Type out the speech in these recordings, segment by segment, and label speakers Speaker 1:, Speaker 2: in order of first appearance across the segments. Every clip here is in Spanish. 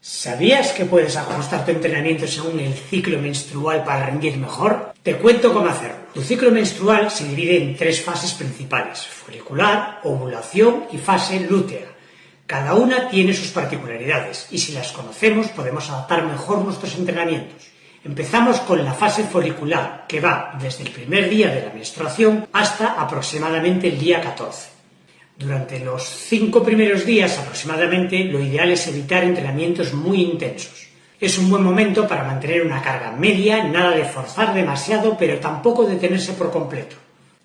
Speaker 1: ¿Sabías que puedes ajustar tu entrenamiento según el ciclo menstrual para rendir mejor? Te cuento cómo hacerlo. Tu ciclo menstrual se divide en tres fases principales: folicular, ovulación y fase lútea. Cada una tiene sus particularidades y si las conocemos podemos adaptar mejor nuestros entrenamientos. Empezamos con la fase folicular, que va desde el primer día de la menstruación hasta aproximadamente el día 14. Durante los 5 primeros días aproximadamente, lo ideal es evitar entrenamientos muy intensos. Es un buen momento para mantener una carga media, nada de forzar demasiado, pero tampoco detenerse por completo.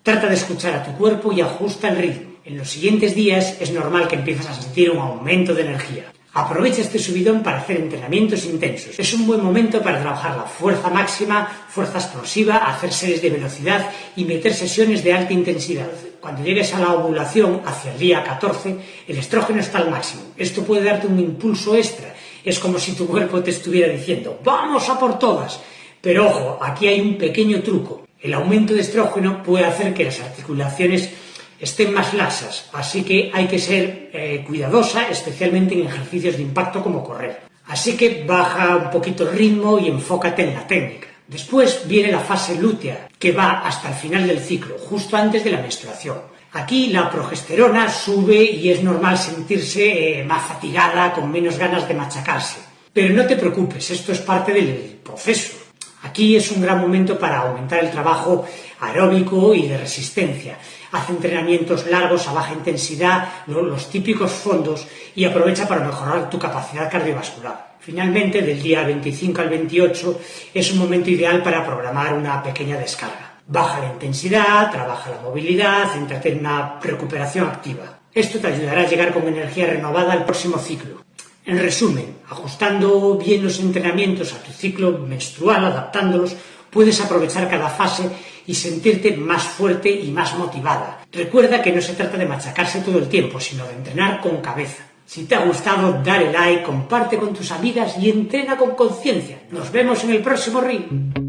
Speaker 1: Trata de escuchar a tu cuerpo y ajusta el ritmo. En los siguientes días es normal que empieces a sentir un aumento de energía. Aprovecha este subidón para hacer entrenamientos intensos. Es un buen momento para trabajar la fuerza máxima, fuerza explosiva, hacer series de velocidad y meter sesiones de alta intensidad. Cuando llegues a la ovulación, hacia el día 14, el estrógeno está al máximo. Esto puede darte un impulso extra. Es como si tu cuerpo te estuviera diciendo ¡vamos a por todas! Pero ojo, aquí hay un pequeño truco. El aumento de estrógeno puede hacer que las articulaciones estén más laxas, así que hay que ser cuidadosa, especialmente en ejercicios de impacto como correr. Así que baja un poquito el ritmo y enfócate en la técnica. Después viene la fase lútea, que va hasta el final del ciclo, justo antes de la menstruación. Aquí la progesterona sube y es normal sentirse más fatigada, con menos ganas de machacarse. Pero no te preocupes, esto es parte del proceso. Aquí es un gran momento para aumentar el trabajo aeróbico y de resistencia. Haz entrenamientos largos a baja intensidad, los típicos fondos, y aprovecha para mejorar tu capacidad cardiovascular. Finalmente, del día 25 al 28 es un momento ideal para programar una pequeña descarga. Baja la intensidad, trabaja la movilidad, céntrate en una recuperación activa. Esto te ayudará a llegar con energía renovada al próximo ciclo. En resumen, ajustando bien los entrenamientos a tu ciclo menstrual, adaptándolos, puedes aprovechar cada fase y sentirte más fuerte y más motivada. Recuerda que no se trata de machacarse todo el tiempo, sino de entrenar con cabeza. Si te ha gustado, dale like, comparte con tus amigas y entrena con conciencia. Nos vemos en el próximo reel.